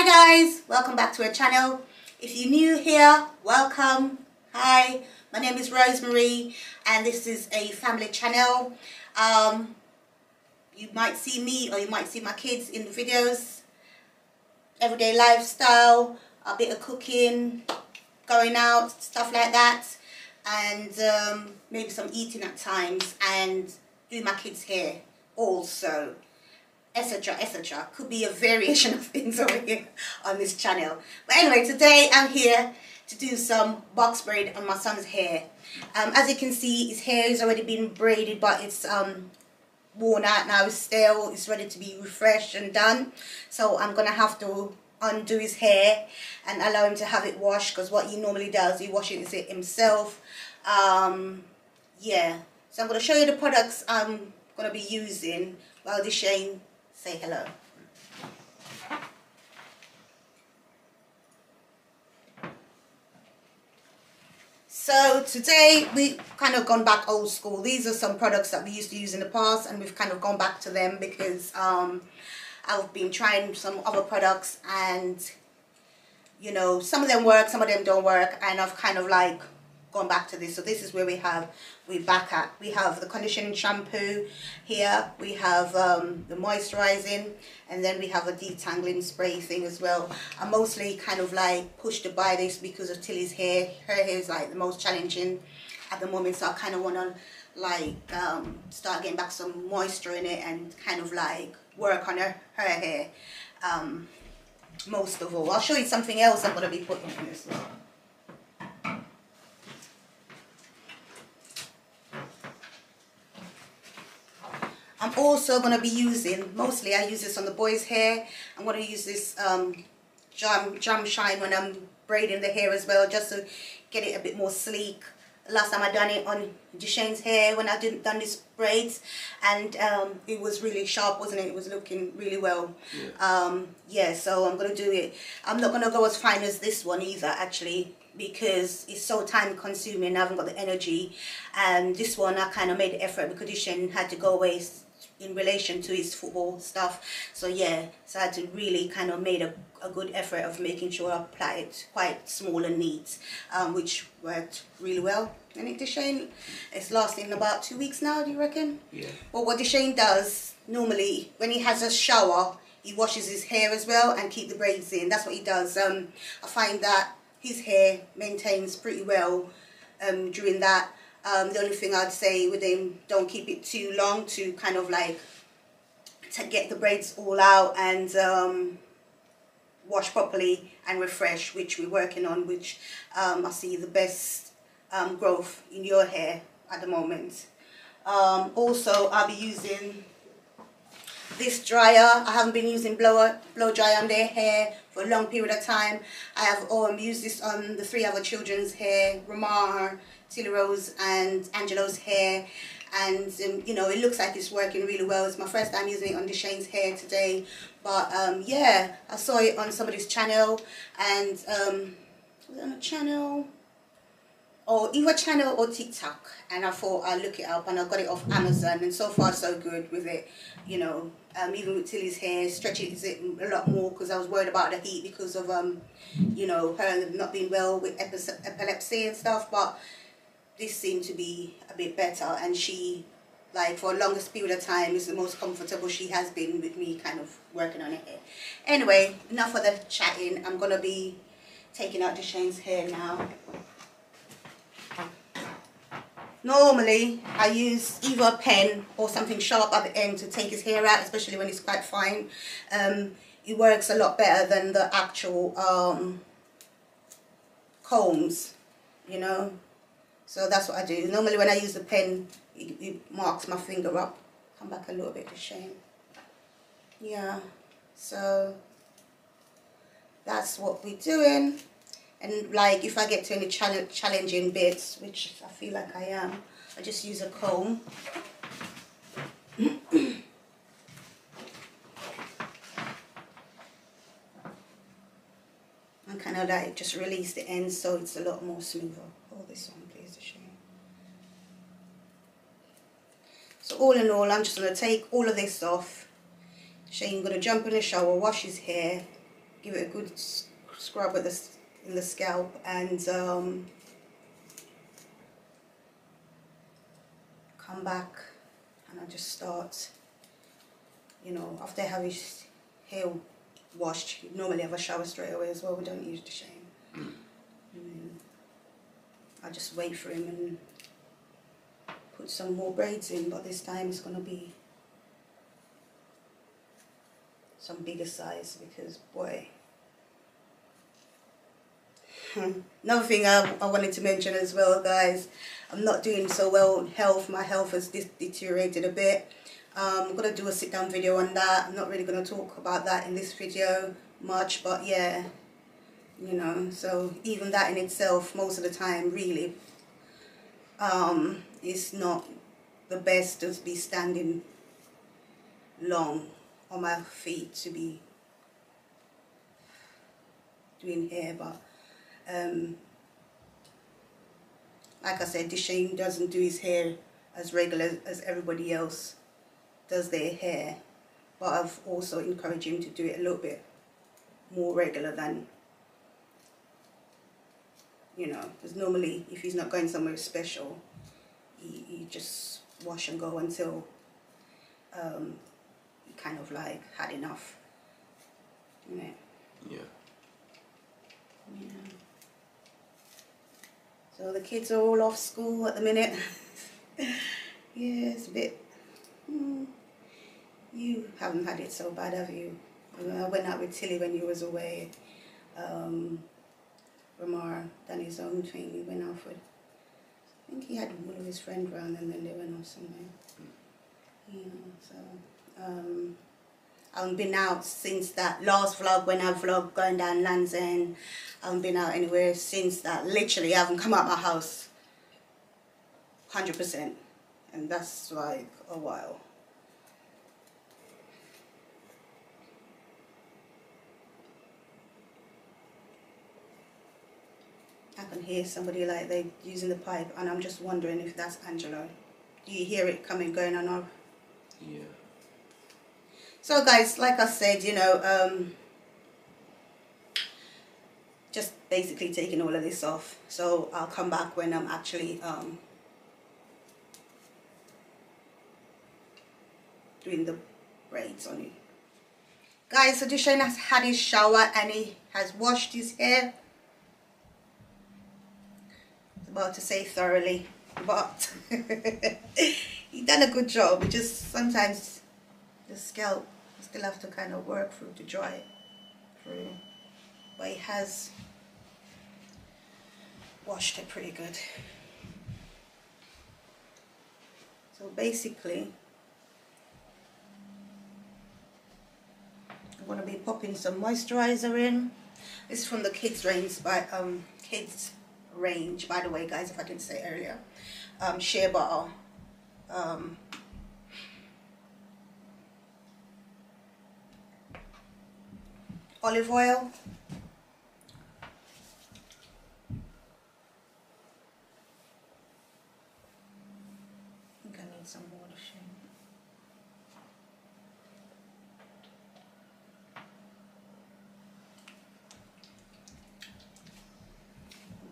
Hi guys, welcome back to our channel. If you're new here, welcome. Hi, my name is Rosemary and this is a family channel. You might see me or you might see my kids in the videos. Everyday lifestyle, a bit of cooking, going out, stuff like that, and maybe some eating at times, and doing my kids' hair also, etc, etc. Could be a variation of things over here on this channel. But anyway, today I'm here to do some box braid on my son's hair. As you can see, his hair has already been braided, but it's worn out now, it's stale, it's ready to be refreshed and done. So I'm gonna have to undo his hair and allow him to have it washed, because what he normally does, he washes it himself. Yeah, so I'm going to show you the products I'm going to be using while Shane say hello. So today we kind of gone back old school. These are some products that we used to use in the past, and we've kind of gone back to them because I've been trying some other products, and you know, some of them work, some of them don't work, and I've kind of like gone back to this. So this is where we're back at. We have the conditioning shampoo here, we have the moisturizing, and then we have a detangling spray thing as well. I mostly kind of like pushed to buy this because of Tilly's hair. Her hair is like the most challenging at the moment, so I kind of want to like start getting back some moisture in it and kind of like work on her hair most of all. I'll show you something else I'm going to be putting in this. I'm also going to be using, mostly I use this on the boys' hair. I'm going to use this jam shine when I'm braiding the hair as well, just to get it a bit more sleek. Last time I done it on Shane's hair when I done this braids, and it was really sharp, wasn't it? It was looking really well. Yeah, so I'm going to do it. I'm not going to go as fine as this one either, actually, because it's so time consuming. I haven't got the energy. And this one I kind of made the effort because Shane had to go away in relation to his football stuff. So yeah, so I had to really kind of made a good effort of making sure I apply it quite small and neat, which worked really well. And it, Shane, it's lasting about 2 weeks now, do you reckon? Yeah. Well, what Shane does normally when he has a shower, he washes his hair as well and keep the braids in. That's what he does. I find that his hair maintains pretty well during that. The only thing I'd say with him, don't keep it too long to kind of like to get the braids all out and wash properly and refresh, which we're working on, which I see the best growth in your hair at the moment. Also, I'll be using this dryer. I haven't been using blow dry on their hair for a long period of time. I have used this on the 3 other children's hair, Ramar, Tilly Rose and Angelo's hair, and you know, it looks like it's working really well. It's my first time using it on Shane's hair today, but yeah, I saw it on somebody's channel, and was it on a channel, or either channel or TikTok, and I thought I'd look it up, and I got it off Amazon, and so far so good with it. You know, even with Tilly's hair, stretches it a lot more because I was worried about the heat because of you know, her not being well with epilepsy and stuff, but this seemed to be a bit better, and she, like, for the longest period of time, is the most comfortable she has been with me kind of working on her hair. Anyway, enough of the chatting. I'm going to be taking out Shane's hair now. Normally, I use either a pen or something sharp at the end to take his hair out, especially when it's quite fine. It works a lot better than the actual combs, you know. So that's what I do. Normally when I use the pen, it marks my finger up. Come back a little bit to Shane. Yeah, so that's what we're doing. And like, if I get to any challenging bits, which I feel like I am, I just use a comb. And kind of like just release the ends so it's a lot more smoother. Hold this one, please, Shane. So all in all, I'm just going to take all of this off. Shane's going to jump in the shower, wash his hair, give it a good scrub at in the scalp, and come back, and I just start, you know, after I have his hair washed, you normally have a shower straight away as well. We don't use the shame. I just wait for him and put some more braids in, but this time it's going to be some bigger size, because boy. Another thing I wanted to mention as well, guys, I'm not doing so well in health. My health has deteriorated a bit. I'm going to do a sit down video on that. I'm not really going to talk about that in this video much, but yeah, you know, so even that in itself, most of the time, really, it's not the best to be standing long on my feet to be doing hair. But like I said, Deshane doesn't do his hair as regular as everybody else does their hair, but I've also encouraged him to do it a little bit more regular than, you know, because normally if he's not going somewhere special, he just wash and go until he kind of like had enough, you know. Yeah. Yeah. So the kids are all off school at the minute. Yeah, it's a bit. You haven't had it so bad, have you? I went out with Tilly when you was away. Ramar done his own thing. He went off with, I think he had one of his friends round, and then they went off somewhere. You know, so I haven't been out since that last vlog when I vlogged going down Land's End. I haven't been out anywhere since that. Literally, I haven't come out my house 100%, and that's like a while. I can hear somebody like they're using the pipe, and I'm just wondering if that's Angelo. Do you hear it coming, going on off? Yeah. So guys, like I said, you know, just basically taking all of this off. So I'll come back when I'm actually doing the braids on it. Guys, so Deshane has had his shower and he has washed his hair. About to say thoroughly, but he done a good job. It just sometimes the scalp still have to kind of work through to dry it through, but he has washed it pretty good. So basically I'm going to be popping some moisturizer in. This is from the kids range by the way, guys, if I didn't say earlier. Shea butter, olive oil, I think I need some water.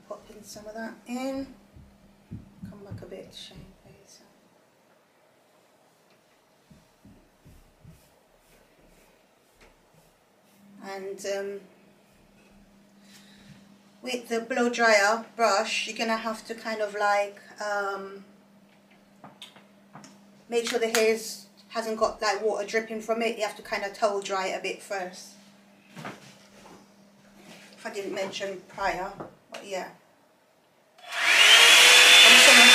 Popping some of that in. Come back a bit, Shane, please. And with the blow dryer brush, you're gonna have to kind of like make sure the hair hasn't got like water dripping from it. You have to kind of towel dry it a bit first. If I didn't mention prior, but yeah. I'm just gonna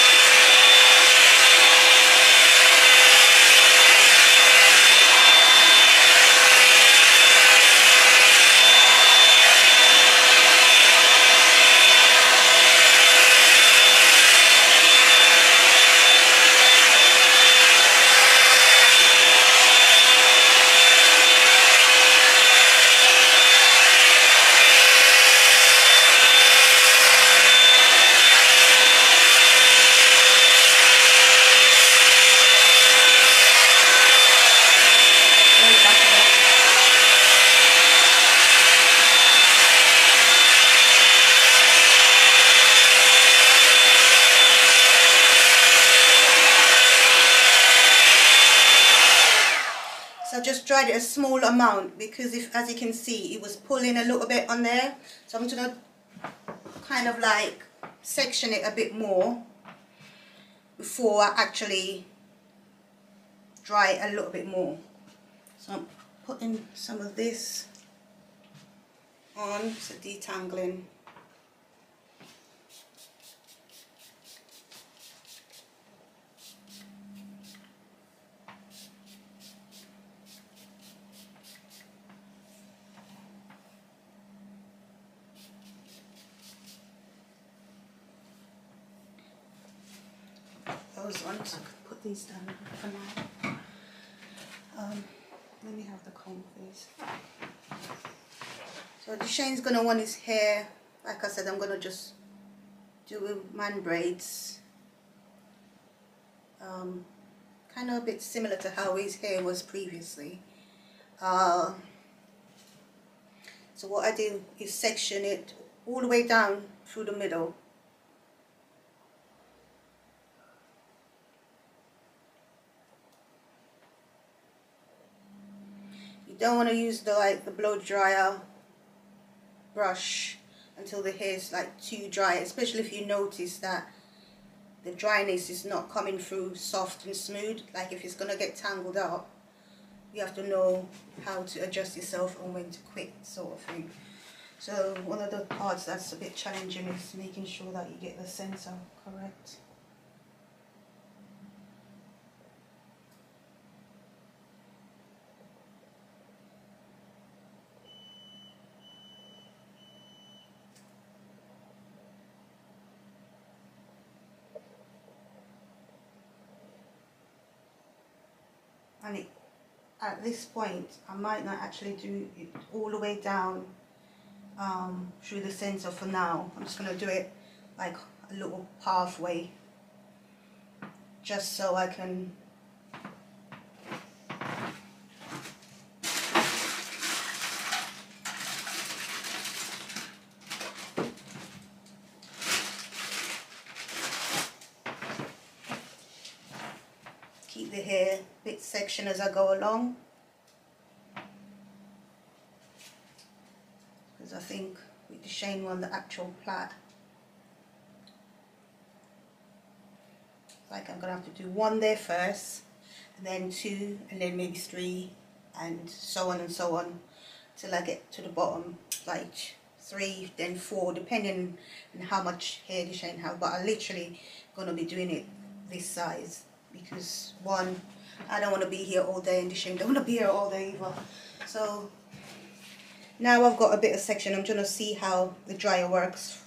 dried it a small amount because if, as you can see, it was pulling a little bit on there. So I'm going to kind of like section it a bit more before I actually dry it a little bit more. So I'm putting some of this on, so detangling. Those ones, I could put these down for now. Let me have the comb, please. So Shane's gonna want his hair, like I said, I'm gonna just do man braids. Kind of a bit similar to how his hair was previously. So what I do is section it all the way down through the middle. You don't want to use the blow dryer brush until the hair is like too dry, especially if you notice that the dryness is not coming through soft and smooth. Like if it's gonna get tangled up, you have to know how to adjust yourself and when to quit, sort of thing. So one of the parts that's a bit challenging is making sure that you get the center correct. And at this point, I might not actually do it all the way down through the center for now. I'm just going to do it like a little halfway, just so I can keep the hair a bit sectioned as I go along, because I think with the Shane one, the actual plait, like I'm gonna have to do one there first, and then two, and then maybe three, and so on till I get to the bottom, like 3, then 4, depending on how much hair the Shane have. But I'm literally gonna be doing it this size because one, I don't want to be here all day, and the Shane don't want to be here all day either. So now I've got a bit of section. I'm gonna see how the dryer works.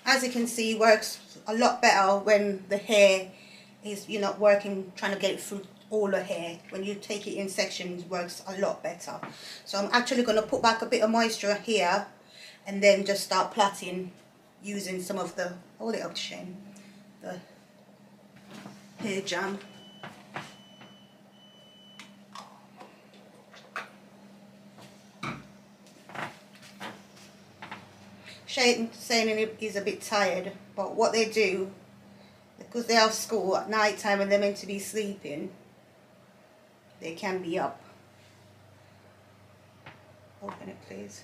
As you can see, it works a lot better when the hair is, you're not working, trying to get it through all the hair. When you take it in sections, it works a lot better. So I'm actually going to put back a bit of moisture here and then just start plaiting using some of the, hold it up to Shane, the hair jam. Shane saying he's a bit tired, but what they do, because they have school at night time and they're meant to be sleeping, they can be up. Open it, please.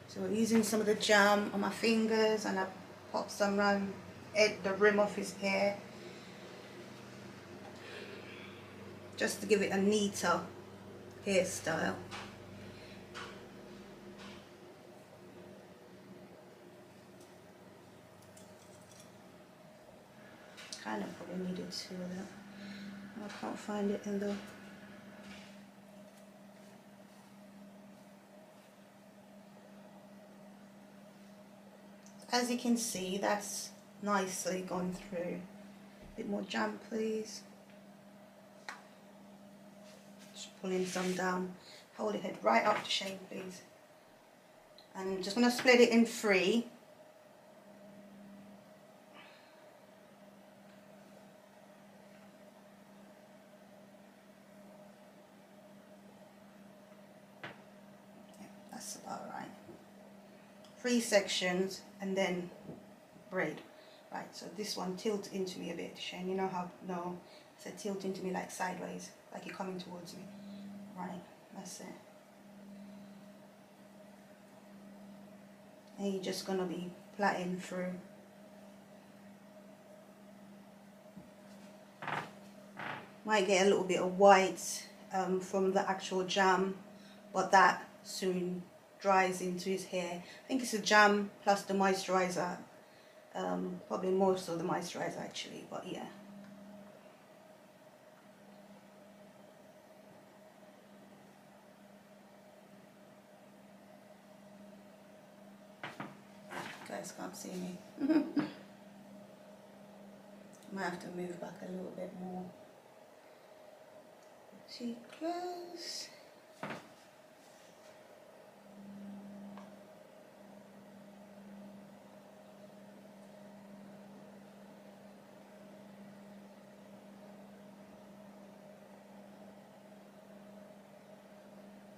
So we're using some of the jam on my fingers, and I pop some around the rim of his hair, just to give it a neater hairstyle. Kind of probably needed two of them. I can't find it in the... As you can see, that's nicely gone through. A bit more jam, please. Just pulling some down. Hold it right up to Shane, please. And I'm just going to split it in 3. That's about right. 3 sections and then braid. Right, so this one tilt into me a bit, Shane. You know how, no, I said tilt into me like sideways, like you're coming towards me. Right, that's it. And you're just gonna be plaiting through. Might get a little bit of white from the actual jam, but that soon dries into his hair. I think it's a jam plus the moisturizer. Probably most of the moisturizer actually, but yeah. Guys can't see me. Might have to move back a little bit more. Too close.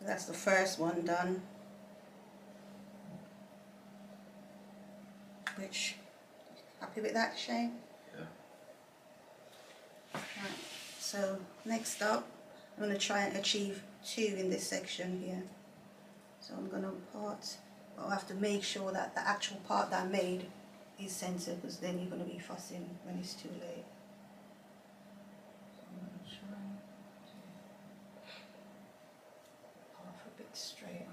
That's the first one done. Which, happy with that, Shane? Yeah. Right, so next up, I'm going to try and achieve 2 in this section here. So I'm going to part, but I'll have to make sure that the actual part that I made is centered, because then you're going to be fussing when it's too late. So I'm going to try to half a bit straighter.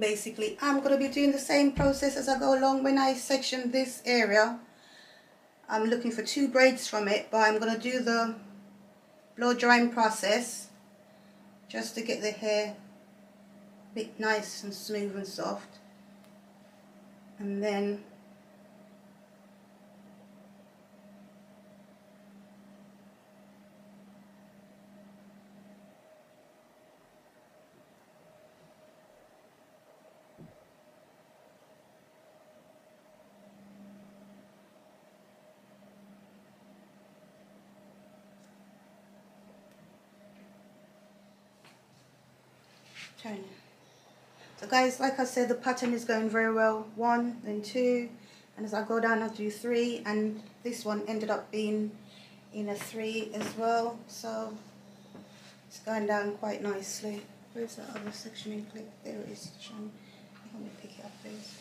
Basically, I'm going to be doing the same process as I go along. When I section this area, I'm looking for 2 braids from it, but I'm going to do the blow drying process just to get the hair a bit nice and smooth and soft, and then turn it. So guys, like I said, the pattern is going very well. 1, then 2, and as I go down I do 3, and this one ended up being in a 3 as well, so it's going down quite nicely. Where's that other section in clip? There it is. Let me pick it up, please.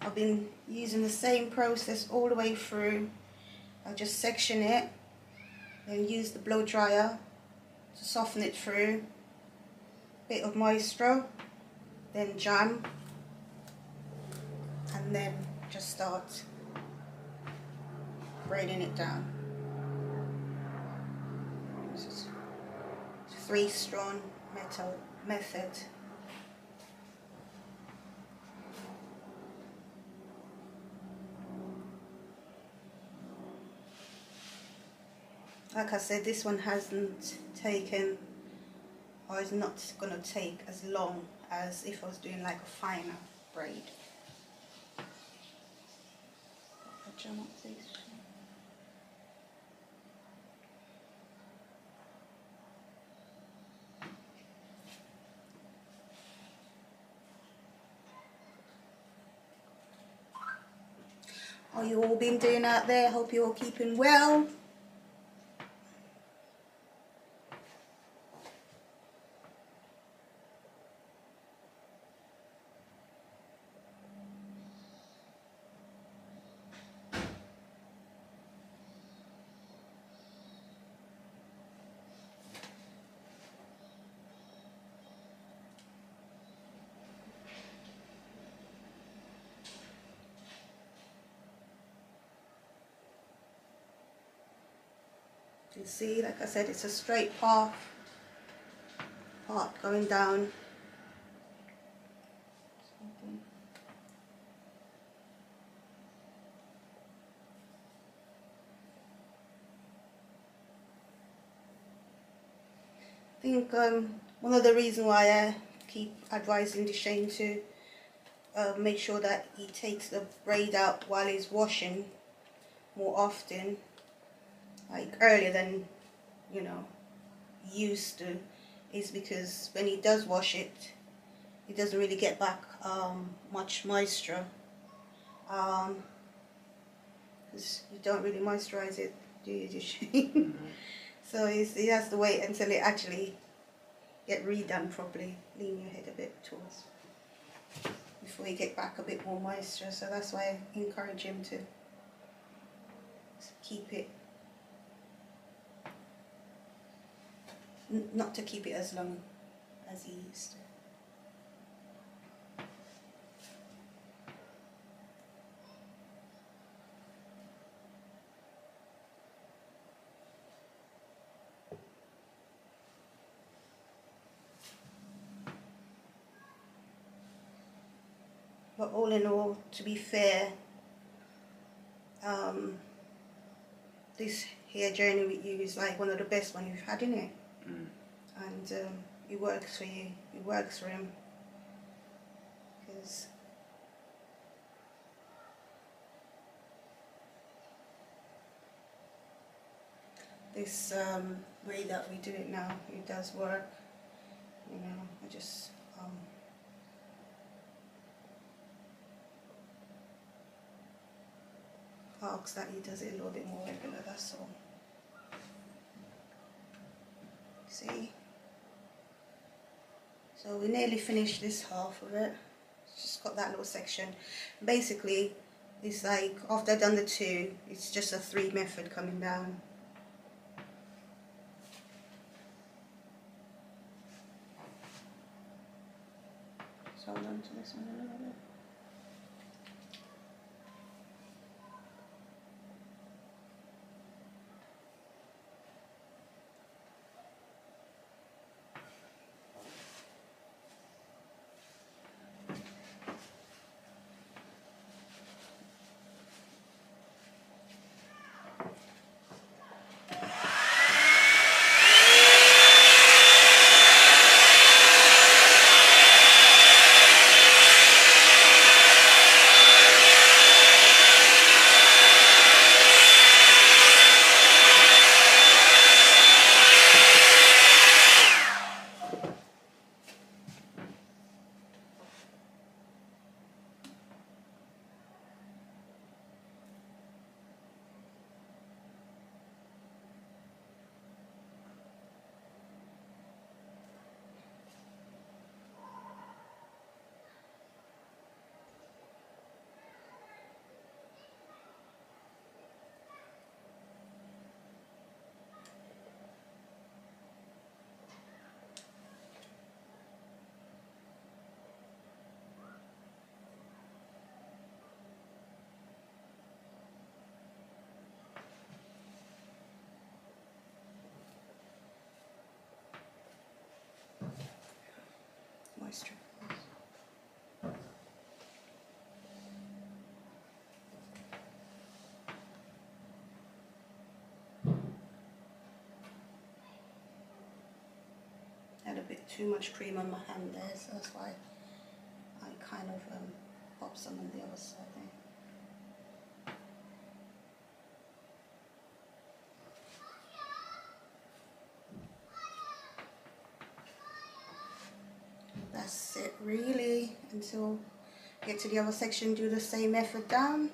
I've been using the same process all the way through. I'll just section it, then use the blow dryer to soften it through. Bit of moisture, then jam, and then just start braiding it down. This is 3-strand method. Like I said, this one hasn't taken, or is not going to take as long as if I was doing like a finer braid. Jam up, please. How you all been doing out there? Hope you're all keeping well. You see, like I said, it's a straight path going down. I think one of the reasons why I keep advising Deshane to make sure that he takes the braid out while he's washing more often, like earlier than, you know, used to, is because when he does wash it, he doesn't really get back much moisture, because you don't really moisturize it, do you, Deshane? So he has to wait until it actually get redone properly. Lean your head a bit towards before you get back a bit more moisture. So that's why I encourage him to keep it, not to keep it as long as he used to. But all in all, to be fair, this hair journey with you is like one of the best ones you've had, in it. And it works for you, it works for him, because this way that we do it now, it does work. You know, I just ask that he does it a little bit more regular, that's all. See? So we nearly finished this half of it. Just got that little section. Basically, it's like after I've done the two, it's just a 3 method coming down. So hold on to this one a little bit. Moisture. Had a bit too much cream on my hand there, so that's why I kind of pop some on the other side there. That's it really, until get to the other section, do the same method down.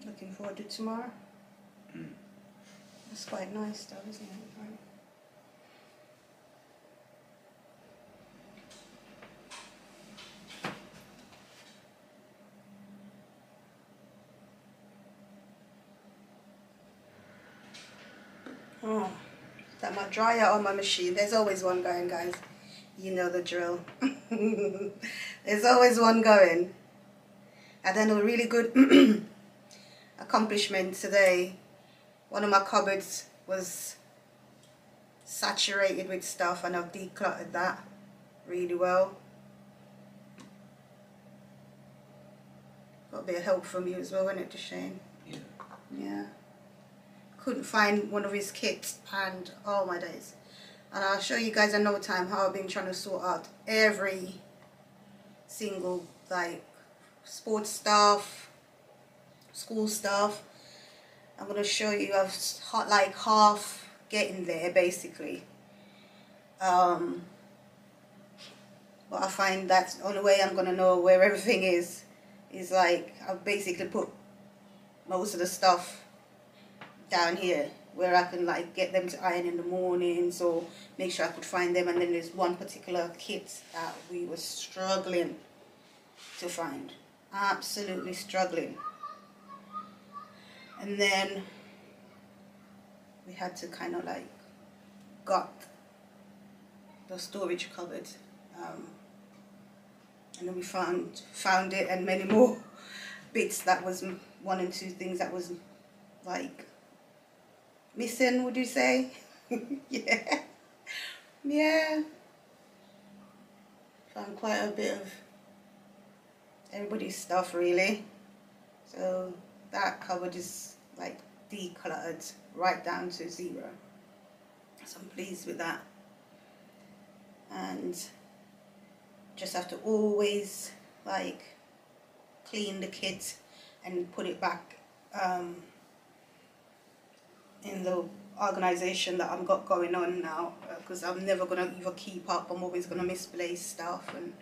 Looking forward to tomorrow. It's quite nice though, isn't it? Oh, that my dryer on my machine. There's always one going, guys. You know the drill. There's always one going. And then a really good accomplishment today. One of my cupboards was saturated with stuff and I've decluttered that really well. Got a bit of help from you as well, wasn't it, Shane? Yeah. Yeah. Couldn't find one of his kits and oh my days. And I'll show you guys in no time how I've been trying to sort out every single like sports stuff, school stuff. I'm going to show you I've like half getting there basically. But I find that's the only way I'm going to know where everything is like I've basically put most of the stuff down here where I can like get them to iron in the mornings or make sure I could find them. And then there's one particular kit that we were struggling to find, absolutely struggling, and then we had to kind of like gut the storage cupboard, and then we found it and many more bits that was one and two things that was like missing, would you say? Yeah. Yeah. Found quite a bit of everybody's stuff really. So that cupboard is like decluttered right down to 0. So I'm pleased with that. And just have to always like clean the kit and put it back in the organization that I've got going on now, because I'm never going to either keep up. I'm always going to misplace stuff and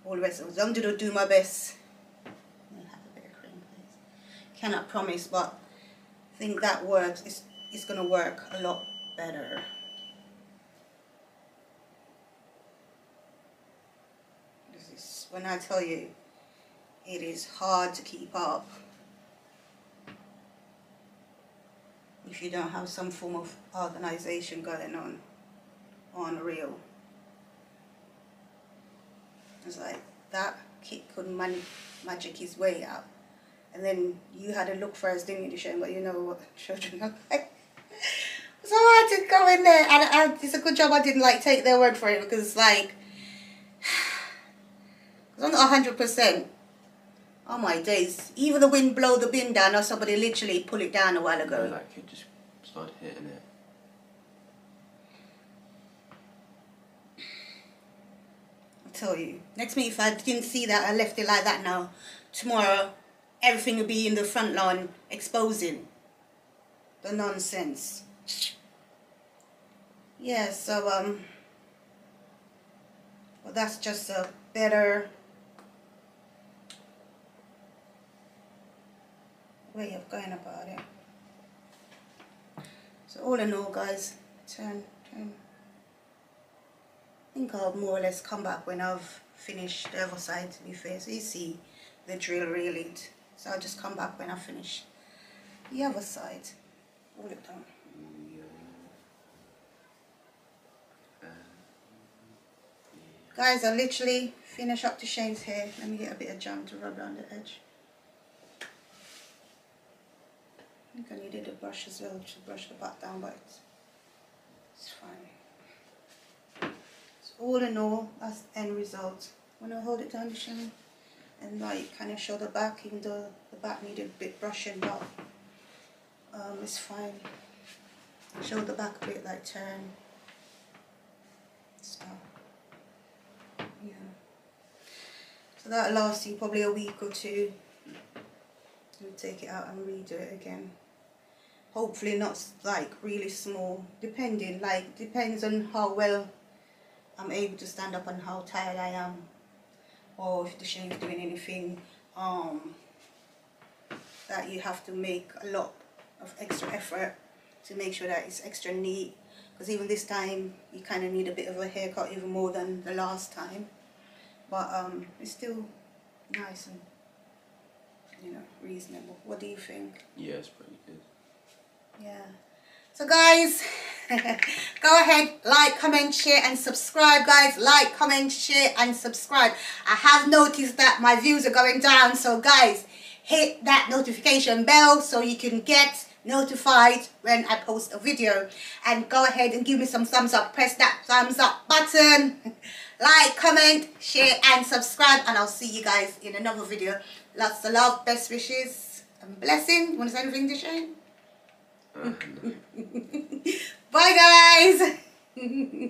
all the rest of it. I'm going to do my best. I'll have a bit of cream, please. Cannot promise, but I think that works. It's going to work a lot better. This is, when I tell you, it is hard to keep up if you don't have some form of organization going on real. It's like that kid couldn't magic his way out, and then you had to look first, didn't you, Shane? But you know what children are like. So I had to go in there, and it's a good job I didn't like take their word for it, because like I'm not 100%. Oh my days! Even the wind blow the bin down, or somebody literally pull it down a while ago. No, that kid just started hitting it. I tell you, next minute if I didn't see that, I left it like that now, tomorrow everything will be in the front lawn exposing the nonsense. Yeah, so well, that's just a better way of going about it. So all in all, guys, turn. I think I'll more or less come back when I've finished the other side, to be fair. So you see the drill really. So I'll just come back when I finish the other side. All it done. Guys, I literally finish up to Shane's hair. Let me get a bit of jam to rub around the edge. I think I needed a brush as well to brush the back down, but it's fine. So all in all, that's the end result. When I hold it down to Shane and like kind of show the back, even though the back needed a bit brushing, but it's fine. Show the back a bit, like turn stuff. Yeah. So that'll last you probably a week or two. We'll take it out and redo it again. Hopefully not like really small, depending, like depends on how well I'm able to stand up and how tired I am, or if the Shane's doing anything that you have to make a lot of extra effort to make sure that it's extra neat, because even this time you kind of need a bit of a haircut even more than the last time, but it's still nice and, you know, reasonable. What do you think? Yeah, it's pretty good. Yeah. So guys, go ahead, like, comment, share and subscribe, guys. Like, comment, share and subscribe. I have noticed that my views are going down, so guys, hit that notification bell so you can get notified when I post a video. And go ahead and give me some thumbs up. Press that thumbs up button. Like, comment, share and subscribe, and I'll see you guys in another video. Lots of love, best wishes and blessing. You want to say anything to Shane? No. Bye guys.